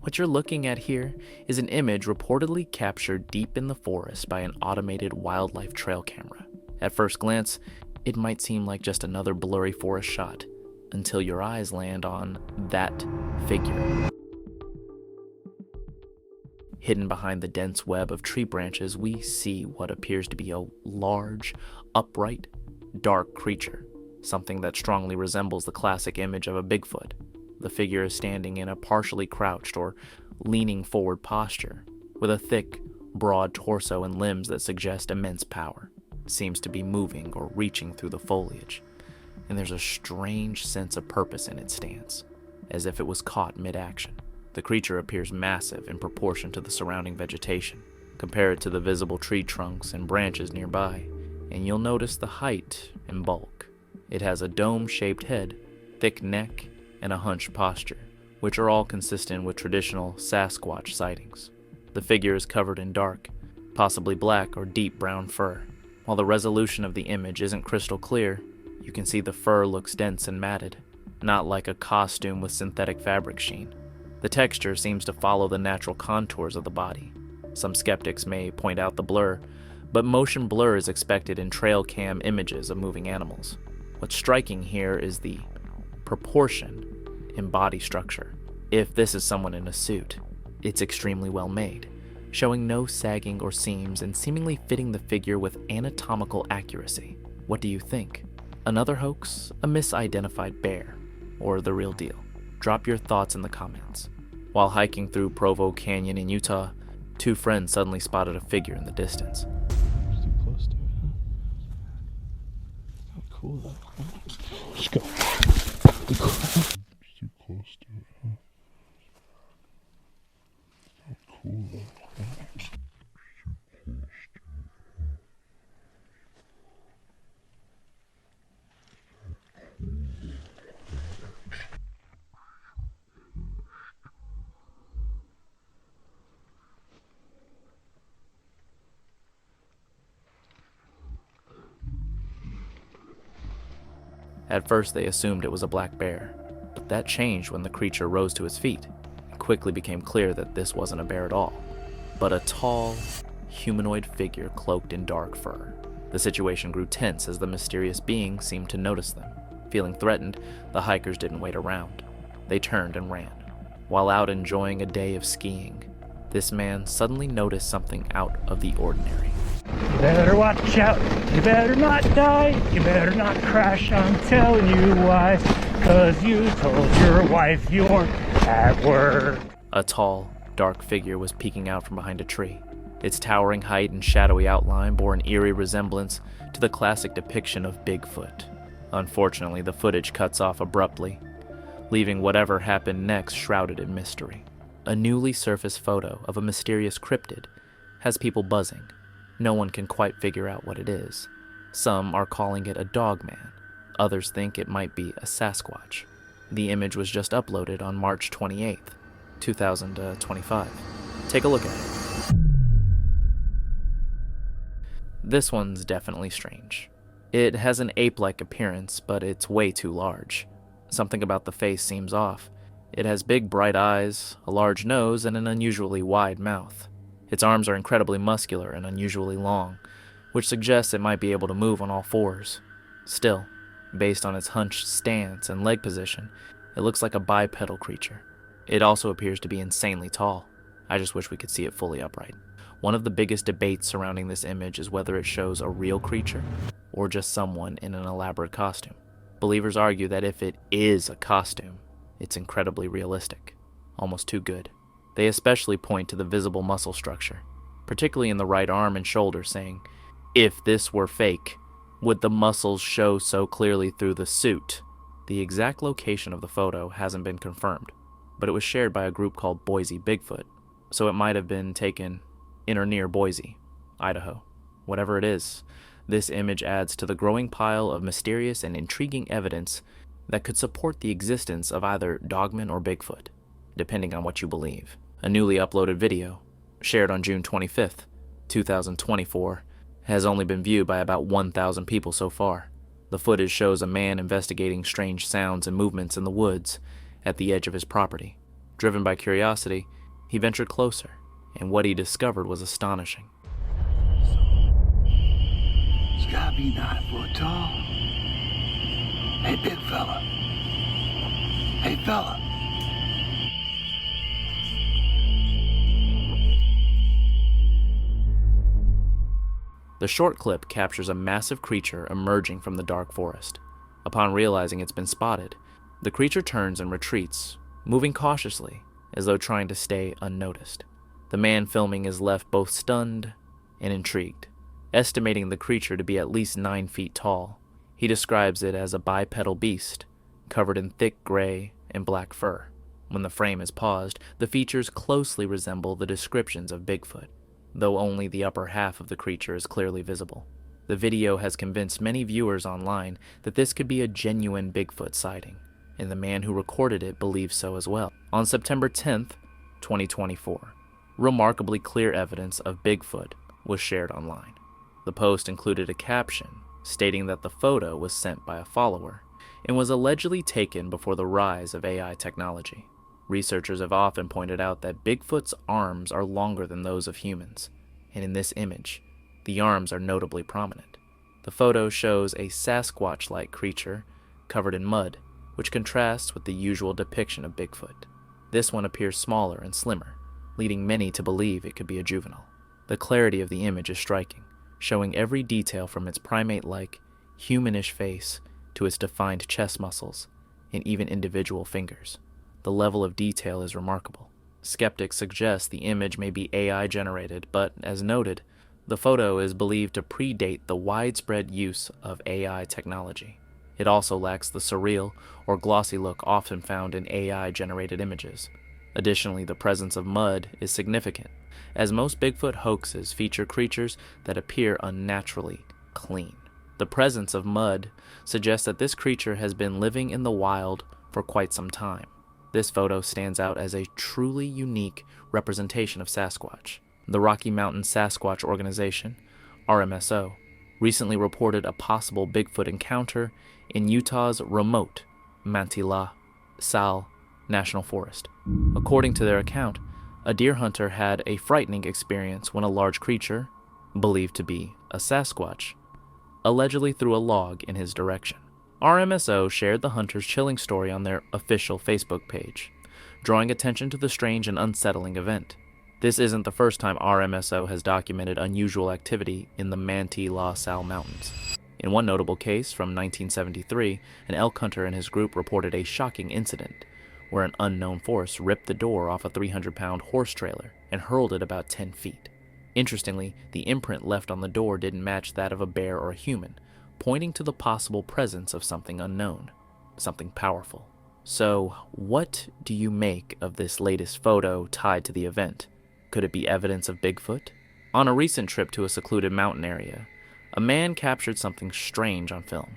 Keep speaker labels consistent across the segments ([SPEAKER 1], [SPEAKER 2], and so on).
[SPEAKER 1] What you're looking at here is an image reportedly captured deep in the forest by an automated wildlife trail camera. At first glance, it might seem like just another blurry forest shot, until your eyes land on that figure. Hidden behind the dense web of tree branches, we see what appears to be a large, upright, dark creature, something that strongly resembles the classic image of a Bigfoot. The figure is standing in a partially crouched or leaning forward posture, with a thick, broad torso and limbs that suggest immense power. It seems to be moving or reaching through the foliage, and there's a strange sense of purpose in its stance, as if it was caught mid-action. The creature appears massive in proportion to the surrounding vegetation. Compare it to the visible tree trunks and branches nearby, and you'll notice the height and bulk. It has a dome-shaped head, thick neck, and a hunched posture, which are all consistent with traditional Sasquatch sightings. The figure is covered in dark, possibly black or deep brown fur. While the resolution of the image isn't crystal clear, you can see the fur looks dense and matted, not like a costume with synthetic fabric sheen. The texture seems to follow the natural contours of the body. Some skeptics may point out the blur, but motion blur is expected in trail cam images of moving animals. What's striking here is the proportion in body structure. If this is someone in a suit, it's extremely well made, showing no sagging or seams and seemingly fitting the figure with anatomical accuracy. What do you think? Another hoax, a misidentified bear, or the real deal? Drop your thoughts in the comments. While hiking through Provo Canyon in Utah, two friends suddenly spotted a figure in the distance.
[SPEAKER 2] It's too close to it, huh? Not cool though. Let's go. It's too close to it, huh? Not cool though.
[SPEAKER 1] At first they assumed it was a black bear, but that changed when the creature rose to its feet. It quickly became clear that this wasn't a bear at all, but a tall, humanoid figure cloaked in dark fur. The situation grew tense as the mysterious being seemed to notice them. Feeling threatened, the hikers didn't wait around. They turned and ran. While out enjoying a day of skiing, this man suddenly noticed something out of the ordinary.
[SPEAKER 3] You better watch out, you better not die, you better not crash, I'm telling you why, 'cause you told your wife you weren't at work.
[SPEAKER 1] A tall, dark figure was peeking out from behind a tree. Its towering height and shadowy outline bore an eerie resemblance to the classic depiction of Bigfoot. Unfortunately, the footage cuts off abruptly, leaving whatever happened next shrouded in mystery. A newly surfaced photo of a mysterious cryptid has people buzzing. No one can quite figure out what it is. Some are calling it a dogman. Others think it might be a Sasquatch. The image was just uploaded on March 28th, 2025. Take a look at it. This one's definitely strange. It has an ape-like appearance, but it's way too large. Something about the face seems off. It has big bright eyes, a large nose, and an unusually wide mouth. Its arms are incredibly muscular and unusually long, which suggests it might be able to move on all fours. Still, based on its hunched stance and leg position, it looks like a bipedal creature. It also appears to be insanely tall. I just wish we could see it fully upright. One of the biggest debates surrounding this image is whether it shows a real creature or just someone in an elaborate costume. Believers argue that if it is a costume, it's incredibly realistic, almost too good. They especially point to the visible muscle structure, particularly in the right arm and shoulder, saying, if this were fake, would the muscles show so clearly through the suit? The exact location of the photo hasn't been confirmed, but it was shared by a group called Boise Bigfoot, so it might have been taken in or near Boise, Idaho. Whatever it is, this image adds to the growing pile of mysterious and intriguing evidence that could support the existence of either Dogman or Bigfoot, depending on what you believe. A newly uploaded video, shared on June 25th, 2024, has only been viewed by about 1,000 people so far. The footage shows a man investigating strange sounds and movements in the woods at the edge of his property. Driven by curiosity, he ventured closer, and what he discovered was astonishing.
[SPEAKER 4] It's gotta be 9 foot tall. Hey, big fella. Hey, fella.
[SPEAKER 1] The short clip captures a massive creature emerging from the dark forest. Upon realizing it's been spotted, the creature turns and retreats, moving cautiously, as though trying to stay unnoticed. The man filming is left both stunned and intrigued, estimating the creature to be at least 9 feet tall. He describes it as a bipedal beast, covered in thick gray and black fur. When the frame is paused, the features closely resemble the descriptions of Bigfoot, though only the upper half of the creature is clearly visible. The video has convinced many viewers online that this could be a genuine Bigfoot sighting, and the man who recorded it believes so as well. On September 10th, 2024, remarkably clear evidence of Bigfoot was shared online. The post included a caption stating that the photo was sent by a follower and was allegedly taken before the rise of AI technology. Researchers have often pointed out that Bigfoot's arms are longer than those of humans, and in this image, the arms are notably prominent. The photo shows a Sasquatch-like creature covered in mud, which contrasts with the usual depiction of Bigfoot. This one appears smaller and slimmer, leading many to believe it could be a juvenile. The clarity of the image is striking, showing every detail from its primate-like, humanish face to its defined chest muscles and even individual fingers. The level of detail is remarkable. Skeptics suggest the image may be AI generated, but as noted, the photo is believed to predate the widespread use of AI technology. It also lacks the surreal or glossy look often found in AI generated images. Additionally, the presence of mud is significant, as most Bigfoot hoaxes feature creatures that appear unnaturally clean. The presence of mud suggests that this creature has been living in the wild for quite some time. This photo stands out as a truly unique representation of Sasquatch. The Rocky Mountain Sasquatch Organization, RMSO, recently reported a possible Bigfoot encounter in Utah's remote Manti-La Sal National Forest. According to their account, a deer hunter had a frightening experience when a large creature, believed to be a Sasquatch, allegedly threw a log in his direction. RMSO shared the hunter's chilling story on their official Facebook page, drawing attention to the strange and unsettling event. This isn't the first time RMSO has documented unusual activity in the Manti-La Sal Mountains. In one notable case from 1973, an elk hunter and his group reported a shocking incident where an unknown force ripped the door off a 300-pound horse trailer and hurled it about 10 feet. Interestingly, the imprint left on the door didn't match that of a bear or a human, pointing to the possible presence of something unknown, something powerful. So, what do you make of this latest photo tied to the event? Could it be evidence of Bigfoot? On a recent trip to a secluded mountain area, a man captured something strange on film.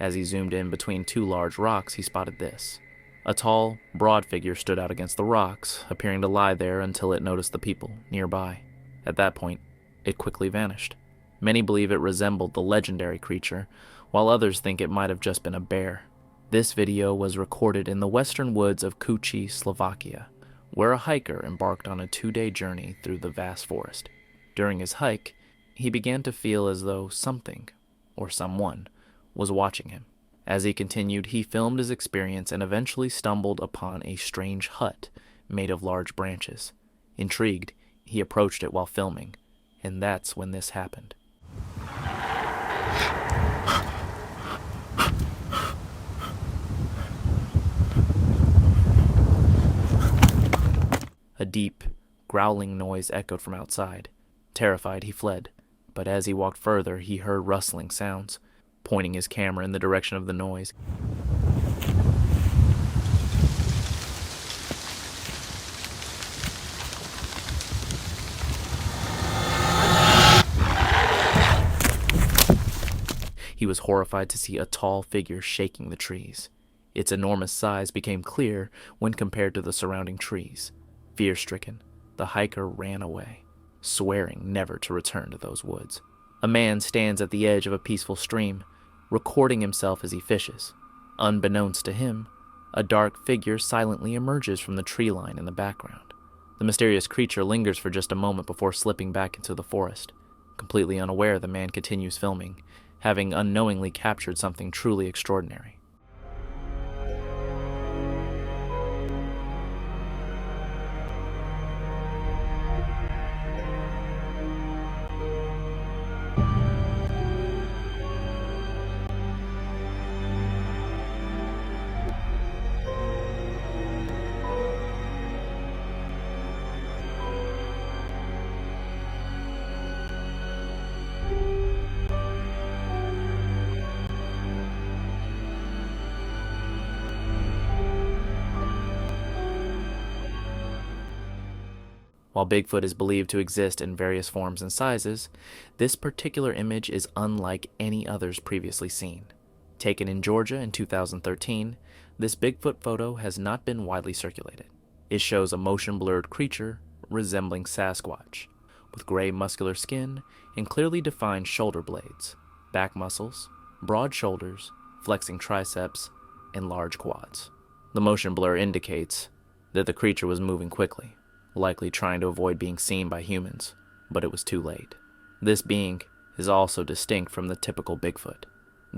[SPEAKER 1] As he zoomed in between two large rocks, he spotted this. A tall, broad figure stood out against the rocks, appearing to lie there until it noticed the people nearby. At that point, it quickly vanished. Many believe it resembled the legendary creature, while others think it might have just been a bear. This video was recorded in the western woods of Kuchi, Slovakia, where a hiker embarked on a 2-day journey through the vast forest. During his hike, he began to feel as though something, or someone, was watching him. As he continued, he filmed his experience and eventually stumbled upon a strange hut made of large branches. Intrigued, he approached it while filming, and that's when this happened. A deep, growling noise echoed from outside. Terrified, he fled, but as he walked further, he heard rustling sounds. Pointing his camera in the direction of the noise, he was horrified to see a tall figure shaking the trees. Its enormous size became clear when compared to the surrounding trees. Fear-stricken, the hiker ran away, swearing never to return to those woods. A man stands at the edge of a peaceful stream, recording himself as he fishes. Unbeknownst to him, a dark figure silently emerges from the tree line in the background. The mysterious creature lingers for just a moment before slipping back into the forest. Completely unaware, the man continues filming, having unknowingly captured something truly extraordinary. While Bigfoot is believed to exist in various forms and sizes, this particular image is unlike any others previously seen. Taken in Georgia in 2013, this Bigfoot photo has not been widely circulated. It shows a motion-blurred creature resembling Sasquatch, with gray muscular skin and clearly defined shoulder blades, back muscles, broad shoulders, flexing triceps, and large quads. The motion blur indicates that the creature was moving quickly, likely trying to avoid being seen by humans, but it was too late. This being is also distinct from the typical Bigfoot,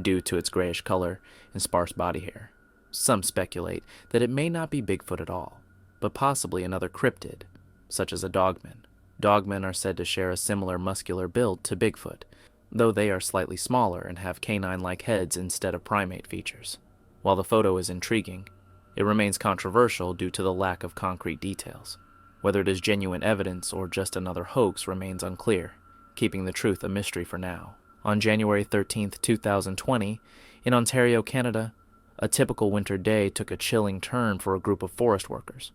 [SPEAKER 1] due to its grayish color and sparse body hair. Some speculate that it may not be Bigfoot at all, but possibly another cryptid, such as a dogman. Dogmen are said to share a similar muscular build to Bigfoot, though they are slightly smaller and have canine-like heads instead of primate features. While the photo is intriguing, it remains controversial due to the lack of concrete details. Whether it is genuine evidence or just another hoax remains unclear, keeping the truth a mystery for now. On January 13, 2020, in Ontario, Canada, a typical winter day took a chilling turn for a group of forest workers.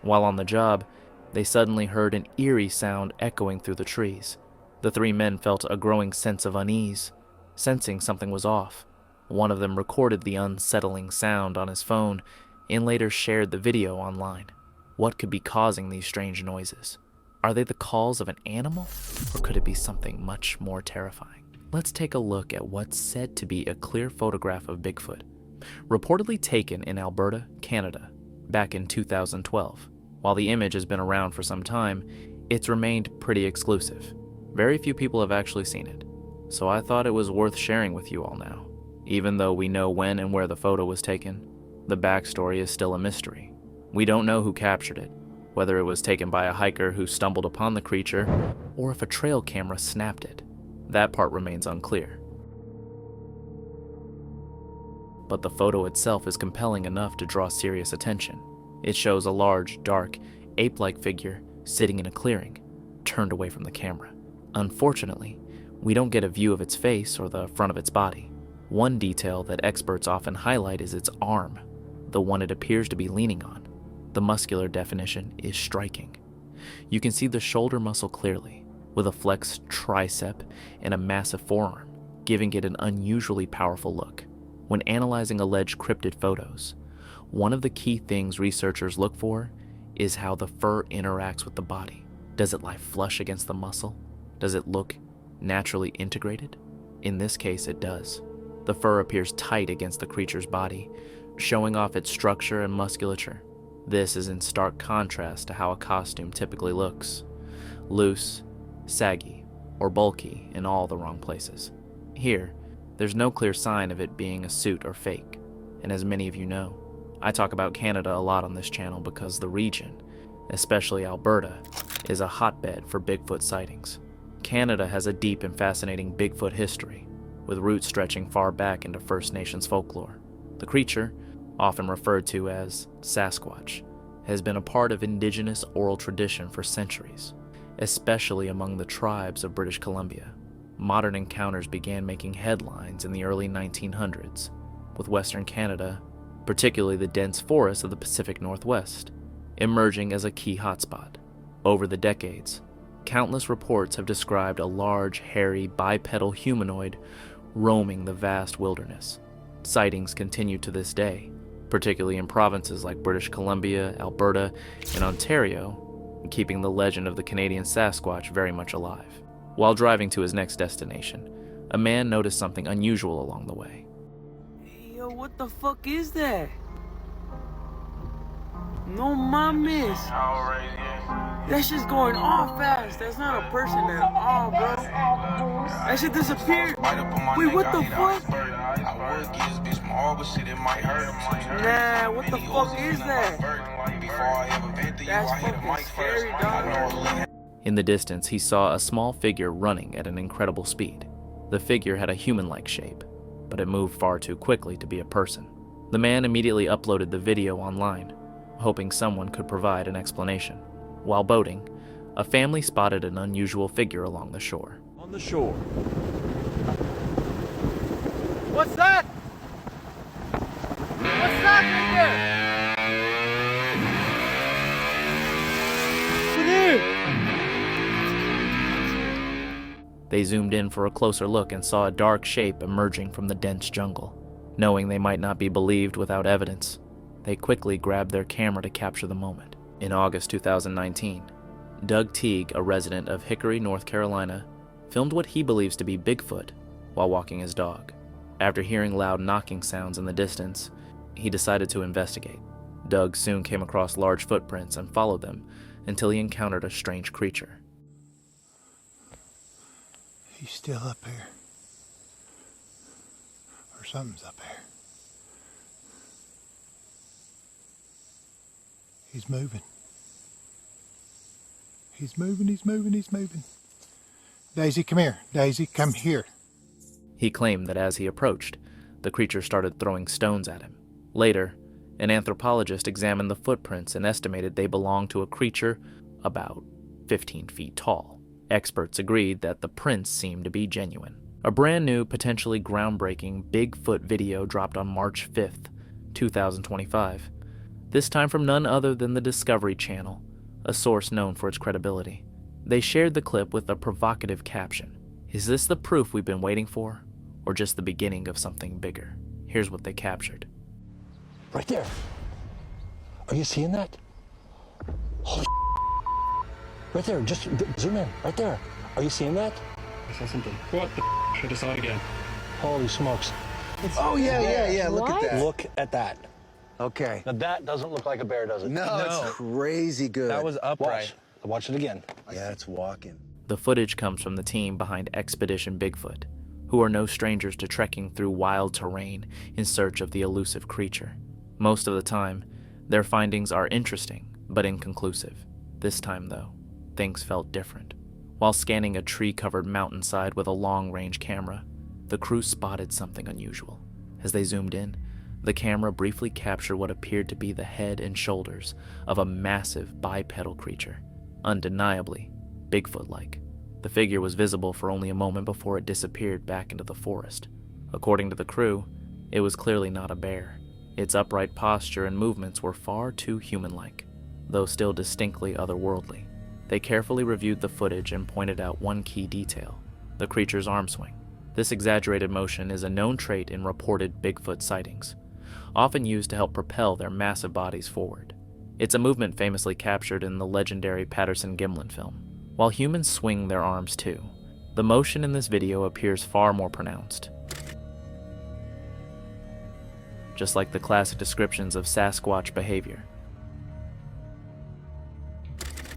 [SPEAKER 1] While on the job, they suddenly heard an eerie sound echoing through the trees. The three men felt a growing sense of unease, sensing something was off. One of them recorded the unsettling sound on his phone and later shared the video online. What could be causing these strange noises? Are they the calls of an animal, or could it be something much more terrifying? Let's take a look at what's said to be a clear photograph of Bigfoot, reportedly taken in Alberta, Canada, back in 2012. While the image has been around for some time, it's remained pretty exclusive. Very few people have actually seen it, so I thought it was worth sharing with you all now. Even though we know when and where the photo was taken, the backstory is still a mystery. We don't know who captured it, whether it was taken by a hiker who stumbled upon the creature, or if a trail camera snapped it. That part remains unclear. But the photo itself is compelling enough to draw serious attention. It shows a large, dark, ape-like figure sitting in a clearing, turned away from the camera. Unfortunately, we don't get a view of its face or the front of its body. One detail that experts often highlight is its arm, the one it appears to be leaning on. The muscular definition is striking. You can see the shoulder muscle clearly, with a flexed tricep and a massive forearm, giving it an unusually powerful look. When analyzing alleged cryptid photos, one of the key things researchers look for is how the fur interacts with the body. Does it lie flush against the muscle? Does it look naturally integrated? In this case, it does. The fur appears tight against the creature's body, showing off its structure and musculature. This is in stark contrast to how a costume typically looks: loose, saggy, or bulky in all the wrong places. Here, there's no clear sign of it being a suit or fake, and as many of you know, I talk about Canada a lot on this channel because the region, especially Alberta, is a hotbed for Bigfoot sightings. Canada has a deep and fascinating Bigfoot history, with roots stretching far back into First Nations folklore. The creature, often referred to as sasquatch, has been a part of Indigenous oral tradition for centuries, especially among the tribes of British Columbia. Modern encounters began making headlines in the early 1900s, with Western Canada, particularly the dense forests of the Pacific Northwest, emerging as a key hotspot. Over the decades, countless reports have described a large, hairy, bipedal humanoid roaming the vast wilderness. Sightings continue to this day, particularly in provinces like British Columbia, Alberta, and Ontario, keeping the legend of the Canadian Sasquatch very much alive. While driving to his next destination, a man noticed something unusual along the way.
[SPEAKER 5] Hey, yo, what the fuck is that? No mames. That shit's going off fast. That's not a person at all, bro. That shit disappeared. Wait, what the fuck? Nah, what the fuck is that? That's fucking scary, dog.
[SPEAKER 1] In the distance, he saw a small figure running at an incredible speed. The figure had a human-like shape, but it moved far too quickly to be a person. The man immediately uploaded the video online, hoping someone could provide an explanation. While boating, a family spotted an unusual figure along the shore.
[SPEAKER 6] On the shore.
[SPEAKER 5] What's that? What's that right there?
[SPEAKER 1] They zoomed in for a closer look and saw a dark shape emerging from the dense jungle. Knowing they might not be believed without evidence, they quickly grabbed their camera to capture the moment. In August 2019, Doug Teague, a resident of Hickory, North Carolina, filmed what he believes to be Bigfoot while walking his dog. After hearing loud knocking sounds in the distance, he decided to investigate. Doug soon came across large footprints and followed them until he encountered a strange creature.
[SPEAKER 7] He's still up here. Or something's up here. He's moving. He's moving, he's moving, he's moving. Daisy, come here. Daisy, come here.
[SPEAKER 1] He claimed that as he approached, the creature started throwing stones at him. Later, an anthropologist examined the footprints and estimated they belonged to a creature about 15 feet tall. Experts agreed that the prints seemed to be genuine. A brand new, potentially groundbreaking Bigfoot video dropped on March 5th, 2025. This time from none other than the Discovery Channel, a source known for its credibility. They shared the clip with a provocative caption. Is this the proof we've been waiting for, or just the beginning of something bigger? Here's what they captured.
[SPEAKER 8] Right there. Are you seeing that? Holy right there, just zoom in, right there. Are you seeing that?
[SPEAKER 6] I saw something. What the I just saw it again.
[SPEAKER 8] Holy smokes.
[SPEAKER 7] Oh, yeah. Look at that.
[SPEAKER 8] Look at that.
[SPEAKER 7] Okay.
[SPEAKER 8] Now that doesn't look like a bear, does it?
[SPEAKER 7] No, it's crazy good.
[SPEAKER 6] That was upright.
[SPEAKER 8] Watch it again.
[SPEAKER 7] Yeah, it's walking.
[SPEAKER 1] The footage comes from the team behind Expedition Bigfoot, who are no strangers to trekking through wild terrain in search of the elusive creature. Most of the time, their findings are interesting, but inconclusive. This time, though, things felt different. While scanning a tree-covered mountainside with a long-range camera, the crew spotted something unusual. As they zoomed in, the camera briefly captured what appeared to be the head and shoulders of a massive bipedal creature, undeniably Bigfoot-like. The figure was visible for only a moment before it disappeared back into the forest. According to the crew, it was clearly not a bear. Its upright posture and movements were far too human-like, though still distinctly otherworldly. They carefully reviewed the footage and pointed out one key detail: the creature's arm swing. This exaggerated motion is a known trait in reported Bigfoot sightings, often used to help propel their massive bodies forward. It's a movement famously captured in the legendary Patterson-Gimlin film. While humans swing their arms too, the motion in this video appears far more pronounced. Just like the classic descriptions of Sasquatch behavior.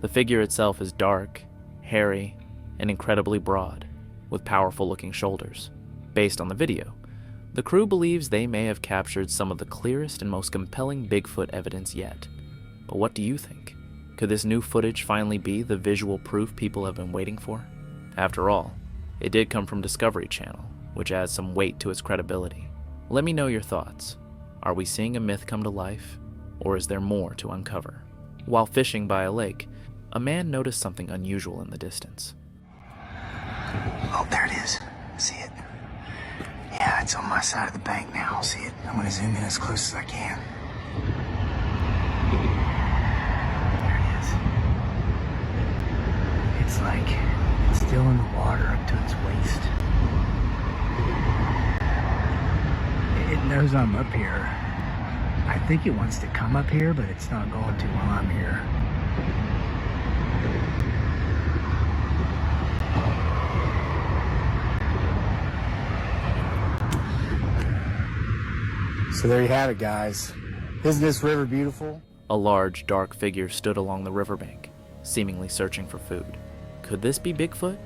[SPEAKER 1] The figure itself is dark, hairy, and incredibly broad, with powerful-looking shoulders. Based on the video, the crew believes they may have captured some of the clearest and most compelling Bigfoot evidence yet. But what do you think? Could this new footage finally be the visual proof people have been waiting for? After all, it did come from Discovery Channel, which adds some weight to its credibility. Let me know your thoughts. Are we seeing a myth come to life, or is there more to uncover? While fishing by a lake, a man noticed something unusual in the distance.
[SPEAKER 4] Oh, there it is. See it? Yeah, it's on my side of the bank now. See it? I'm gonna zoom in as close as I can. There it is. It's like it's still in the water up to its waist. It knows I'm up here. I think it wants to come up here, but it's not going to while I'm here. So there you have it, guys. Isn't this river beautiful?
[SPEAKER 1] A large, dark figure stood along the riverbank, seemingly searching for food. Could this be Bigfoot?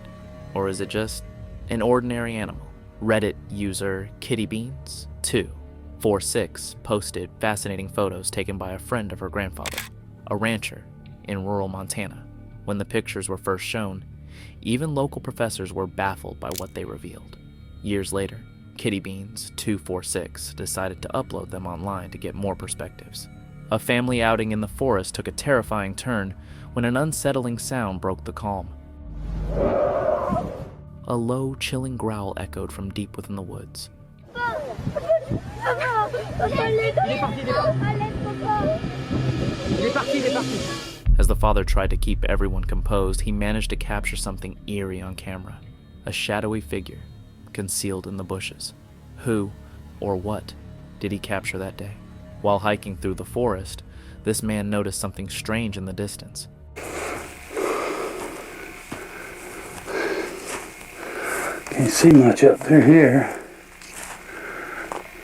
[SPEAKER 1] Or is it just an ordinary animal? Reddit user kittybeans246 posted fascinating photos taken by a friend of her grandfather, a rancher in rural Montana. When the pictures were first shown, even local professors were baffled by what they revealed. Years later, kittybeans246 decided to upload them online to get more perspectives. A family outing in the forest took a terrifying turn when an unsettling sound broke the calm. A low, chilling growl echoed from deep within the woods. As the father tried to keep everyone composed, he managed to capture something eerie on camera. A shadowy figure, concealed in the bushes. Who, or what, did he capture that day? While hiking through the forest, this man noticed something strange in the distance.
[SPEAKER 9] Can't see much up through here.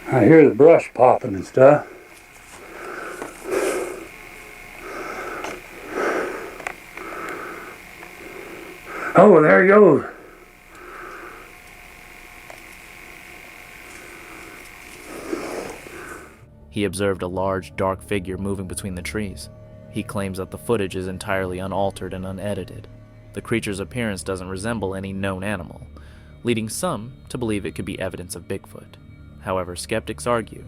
[SPEAKER 9] I hear the brush popping and stuff. Oh, there he goes.
[SPEAKER 1] He observed a large, dark figure moving between the trees. He claims that the footage is entirely unaltered and unedited. The creature's appearance doesn't resemble any known animal, leading some to believe it could be evidence of Bigfoot. However, skeptics argue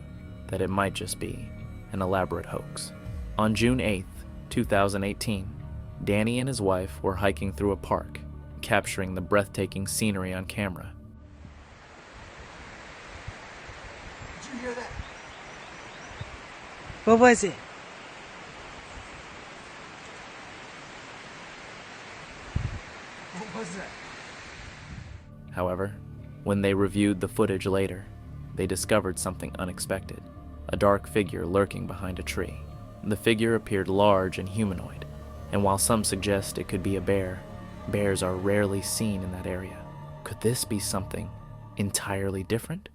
[SPEAKER 1] that it might just be an elaborate hoax. On June 8th, 2018, Danny and his wife were hiking through a park, capturing the breathtaking scenery on camera.
[SPEAKER 5] Did you hear that? What was it? What was that?
[SPEAKER 1] However, when they reviewed the footage later, they discovered something unexpected: a dark figure lurking behind a tree. The figure appeared large and humanoid, and while some suggest it could be a bear, bears are rarely seen in that area. Could this be something entirely different?